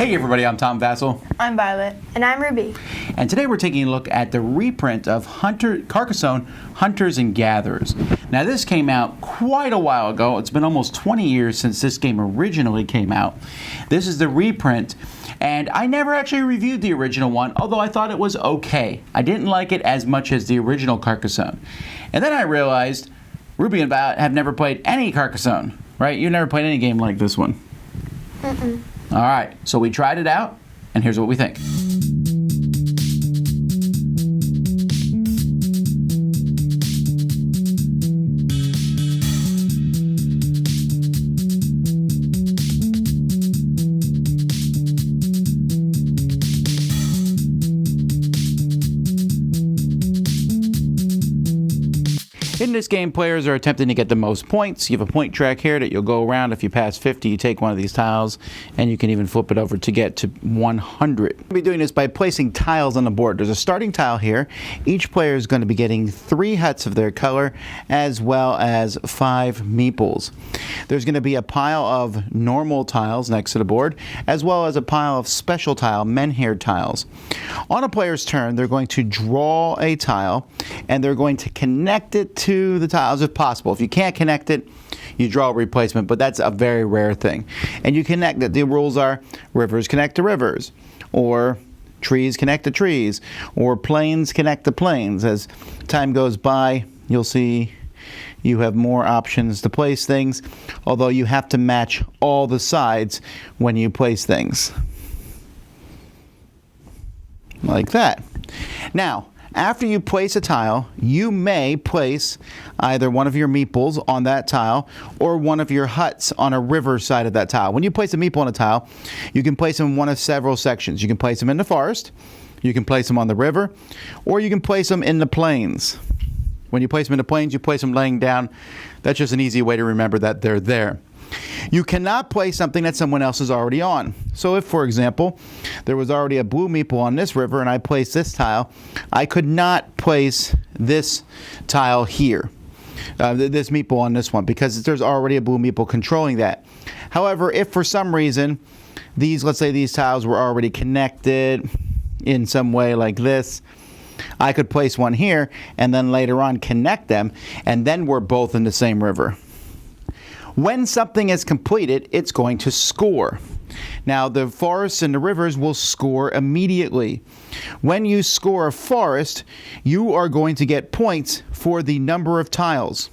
Hey everybody, I'm Tom Vasel. I'm Violet. And I'm Ruby. And today we're taking a look at the reprint of Carcassonne, Hunters and Gatherers. Now this came out quite a while ago. It's been almost 20 years since this game originally came out. This is the reprint, and I never actually reviewed the original one, although I thought it was okay. I didn't like it as much as the original Carcassonne. And then I realized Ruby and Violet have never played any Carcassonne, right? You've never played any game like this one. Mm-mm. All right, so we tried it out, and here's what we think. In this game, players are attempting to get the most points. You have a point track here that you'll go around. If you pass 50, you take one of these tiles, and you can even flip it over to get to 100. We'll be doing this by placing tiles on the board. There's a starting tile here. Each player is going to be getting 3 huts of their color, as well as 5 meeples. There's going to be a pile of normal tiles next to the board, as well as a pile of special tile, menhir tiles. On a player's turn, they're going to draw a tile, and they're going to connect it to the tiles if possible. If you can't connect it, you draw a replacement, but that's a very rare thing. And you connect it. The rules are rivers connect to rivers, or trees connect to trees, or planes connect to planes. As time goes by, you'll see you have more options to place things, although you have to match all the sides when you place things. Like that. Now, after you place a tile, you may place either one of your meeples on that tile or one of your huts on a river side of that tile. When you place a meeple on a tile, you can place them in one of several sections. You can place them in the forest, you can place them on the river, or you can place them in the plains. When you place them in the plains, you place them laying down. That's just an easy way to remember that they're there. You cannot place something that someone else is already on. So if, for example, there was already a blue meeple on this river and I placed this tile, I could not place this tile here, this meeple on this one, because there's already a blue meeple controlling that. However, if for some reason let's say these tiles were already connected in some way like this, I could place one here and then later on connect them, and then we're both in the same river. When something is completed, it's going to score. Now, the forests and the rivers will score immediately. When you score a forest, you are going to get points for the number of tiles.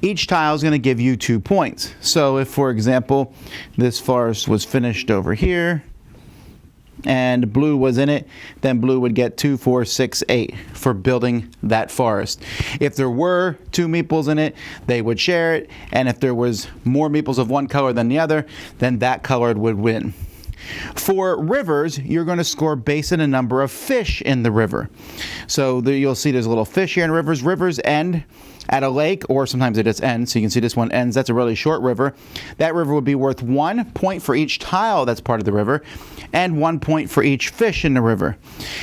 Each tile is going to give you 2 points. So if, for example, this forest was finished over here, and blue was in it, then blue would get 2, 4, 6, 8 for building that forest. If there were 2 meeples in it, they would share it, and if there was more meeples of one color than the other, then that color would win. For rivers, you're going to score based on the number of fish in the river. So you'll see there's a little fish here in rivers. Rivers end at a lake, or sometimes it just ends. So you can see this one ends. That's a really short river. That river would be worth 1 point for each tile that's part of the river, and 1 point for each fish in the river.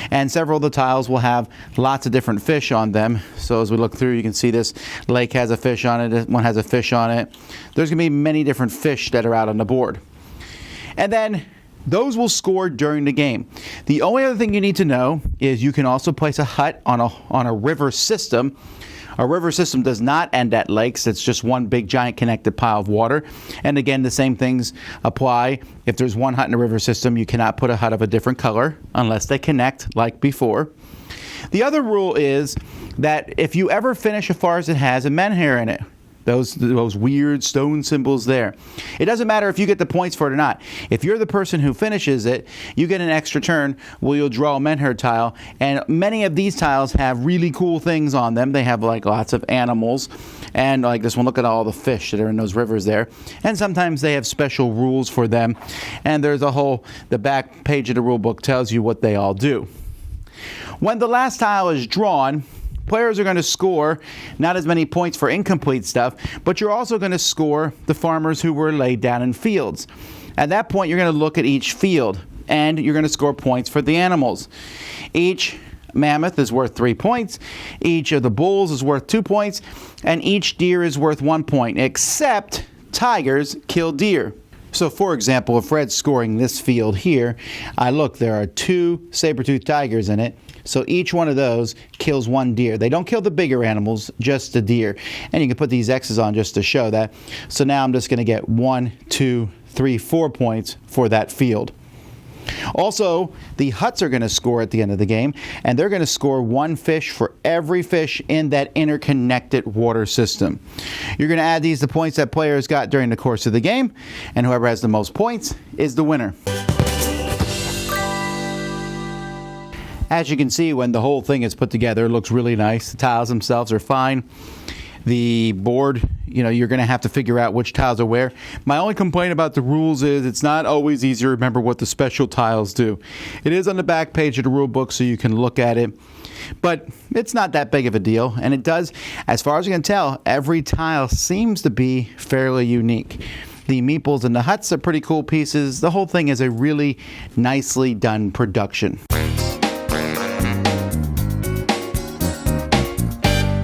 And several of the tiles will have lots of different fish on them. So as we look through, you can see this lake has a fish on it. This one has a fish on it. There's going to be many different fish that are out on the board. And then those will score during the game. The only other thing you need to know is you can also place a hut on a river system. A river system does not end at lakes. It's just one big giant connected pile of water. And again, the same things apply. If there's one hut in a river system, you cannot put a hut of a different color unless they connect like before. The other rule is that if you ever finish a forest that has a menhir in it, those weird stone symbols there, it doesn't matter if you get the points for it or not. If you're the person who finishes it, you get an extra turn where you'll draw a menhir tile, and many of these tiles have really cool things on them. They have like lots of animals, and like this one, look at all the fish that are in those rivers there. And sometimes they have special rules for them, and there's the back page of the rule book tells you what they all do. When the last tile is drawn, players are going to score not as many points for incomplete stuff, but you're also going to score the farmers who were laid down in fields. At that point, you're going to look at each field, and you're going to score points for the animals. Each mammoth is worth 3 points, each of the bulls is worth 2 points, and each deer is worth 1 point, except tigers kill deer. So, for example, if Fred's scoring this field here, look, there are 2 saber-toothed tigers in it. So each one of those kills 1 deer. They don't kill the bigger animals, just the deer. And you can put these X's on just to show that. So now I'm just going to get 1, 2, 3, 4 points for that field. Also, the huts are going to score at the end of the game, and they're going to score 1 fish for every fish in that interconnected water system. You're going to add these to points that players got during the course of the game, and whoever has the most points is the winner. As you can see, when the whole thing is put together, it looks really nice. The tiles themselves are fine. The board, you're going to have to figure out which tiles are where. My only complaint about the rules is it's not always easy to remember what the special tiles do. It is on the back page of the rule book, so you can look at it. But it's not that big of a deal. And it does, as far as you can tell, every tile seems to be fairly unique. The meeples and the huts are pretty cool pieces. The whole thing is a really nicely done production.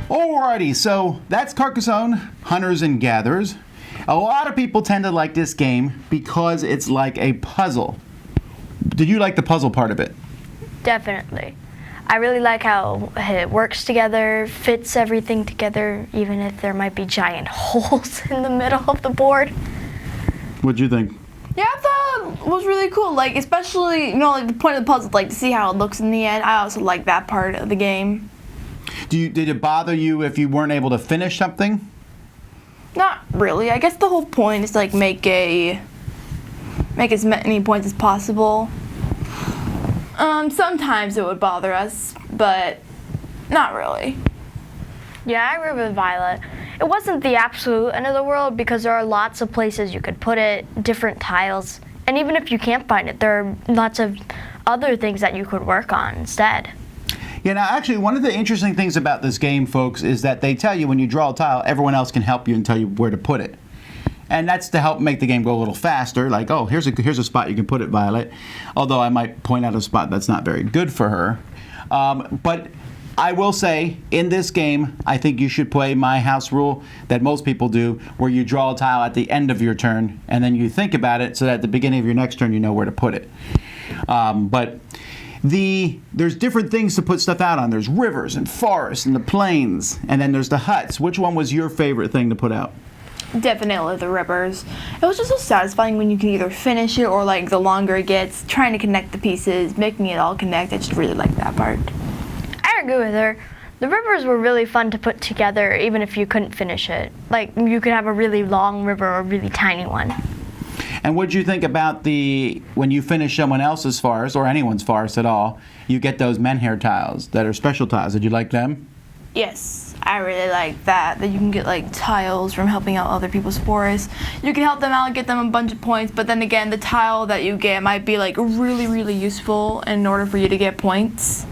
Alrighty, so that's Carcassonne, Hunters and Gatherers. A lot of people tend to like this game because it's like a puzzle. Did you like the puzzle part of it? Definitely. I really like how it works together, fits everything together, even if there might be giant holes in the middle of the board. What'd you think? Yeah, I thought it was really cool. Like, especially, the point of the puzzle, like, to see how it looks in the end. I also like that part of the game. Did it bother you if you weren't able to finish something? Not really. I guess the whole point is, like, make as many points as possible. Sometimes it would bother us, but not really. Yeah, I agree with Violet. It wasn't the absolute end of the world because there are lots of places you could put it, different tiles, and even if you can't find it, there are lots of other things that you could work on instead. Yeah, now actually one of the interesting things about this game, folks, is that they tell you when you draw a tile, everyone else can help you and tell you where to put it. And that's to help make the game go a little faster, like, oh, here's a spot you can put it, Violet. Although I might point out a spot that's not very good for her. But I will say, in this game, I think you should play my house rule that most people do, where you draw a tile at the end of your turn, and then you think about it so that at the beginning of your next turn you know where to put it. There's different things to put stuff out on. There's rivers and forests and the plains, and then there's the huts. Which one was your favorite thing to put out? Definitely the rivers. It was just so satisfying when you can either finish it or, like, the longer it gets, trying to connect the pieces, making it all connect. I just really like that part. I agree with her. The rivers were really fun to put together even if you couldn't finish it. Like, you could have a really long river or a really tiny one. And what did you think about when you finish someone else's forest, or anyone's forest at all, you get those menhir tiles that are special tiles. Did you like them? Yes, I really like that you can get, like, tiles from helping out other people's forests. You can help them out and get them a bunch of points, but then again, the tile that you get might be, like, really, really useful in order for you to get points.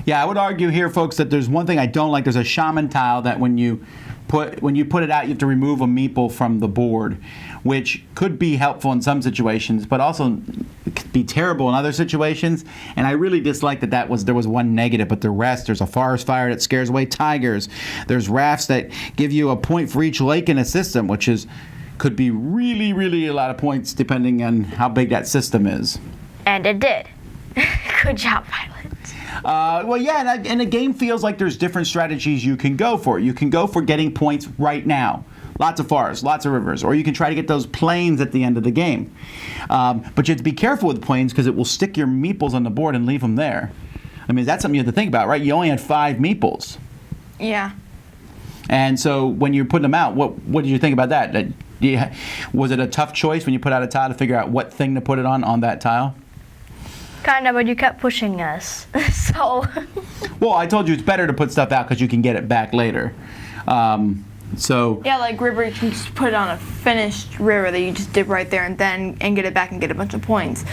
Yeah, I would argue here, folks, that there's one thing I don't like. There's a shaman tile that when you put it out, you have to remove a meeple from the board, which could be helpful in some situations, but also could be terrible in other situations. And I really dislike that there was one negative, but the rest, there's a forest fire that scares away tigers. There's rafts that give you a point for each lake in a system, which could be really, really a lot of points depending on how big that system is. And it did. Good job, Violet. Well, yeah, and the game feels like there's different strategies you can go for. You can go for getting points right now. Lots of forests, lots of rivers. Or you can try to get those plains at the end of the game. But you have to be careful with plains because it will stick your meeples on the board and leave them there. I mean, that's something you have to think about, right? You only had 5 meeples. Yeah. And so when you're putting them out, what did you think about that? Was it a tough choice when you put out a tile to figure out what thing to put it on that tile? Kind of, but you kept pushing us, so. Well, I told you it's better to put stuff out because you can get it back later. Yeah, like river, you can just put it on a finished river that you just dip right there and get it back and get a bunch of points.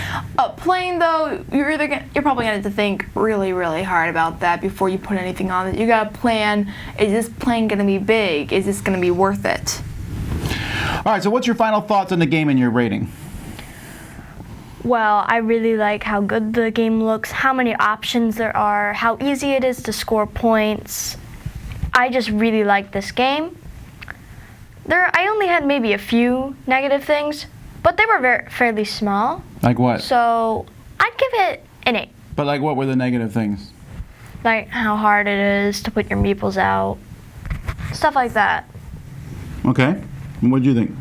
Plain though, you're probably gonna have to think really, really hard about that before you put anything on it. You gotta plan: is this plane gonna be big? Is this gonna be worth it? All right. So, what's your final thoughts on the game and your rating? Well, I really like how good the game looks, how many options there are, how easy it is to score points. I just really like this game. I only had maybe a few negative things, but but they were fairly small. Like what? So I'd give it an 8. But like what were the negative things? Like how hard it is to put your meeples out, stuff like that. Okay. And what do you think?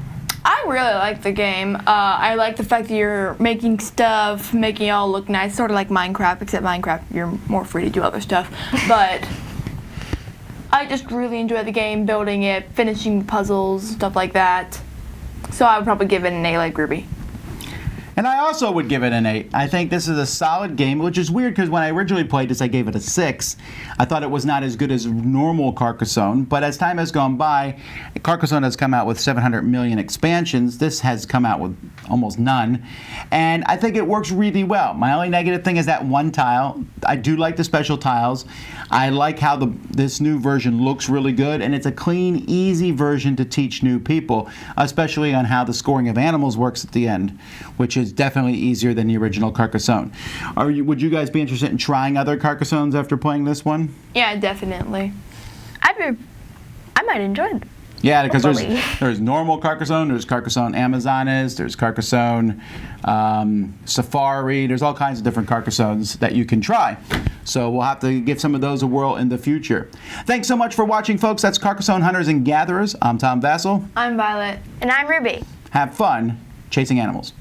I really like the game. I like the fact that you're making stuff, making it all look nice, sort of like Minecraft, except Minecraft you're more free to do other stuff. But I just really enjoy the game, building it, finishing puzzles, stuff like that. So I would probably give it an A like Ruby. And I also would give it an 8. I think this is a solid game, which is weird because when I originally played this, I gave it a 6. I thought it was not as good as normal Carcassonne, but as time has gone by, Carcassonne has come out with 700 million expansions. This has come out with almost none, and I think it works really well. My only negative thing is that one tile. I do like the special tiles. I like how this new version looks really good, and it's a clean, easy version to teach new people, especially on how the scoring of animals works at the end, which is definitely easier than the original Carcassonne. Would you guys be interested in trying other Carcassonnes after playing this one? Yeah, definitely. I might enjoy it. Yeah, because Hopefully. there's normal Carcassonne, there's Carcassonne Amazonas, there's Carcassonne Safari, there's all kinds of different Carcassonnes that you can try. So we'll have to give some of those a whirl in the future. Thanks so much for watching, folks. That's Carcassonne Hunters and Gatherers. I'm Tom Vasel. I'm Violet. And I'm Ruby. Have fun chasing animals.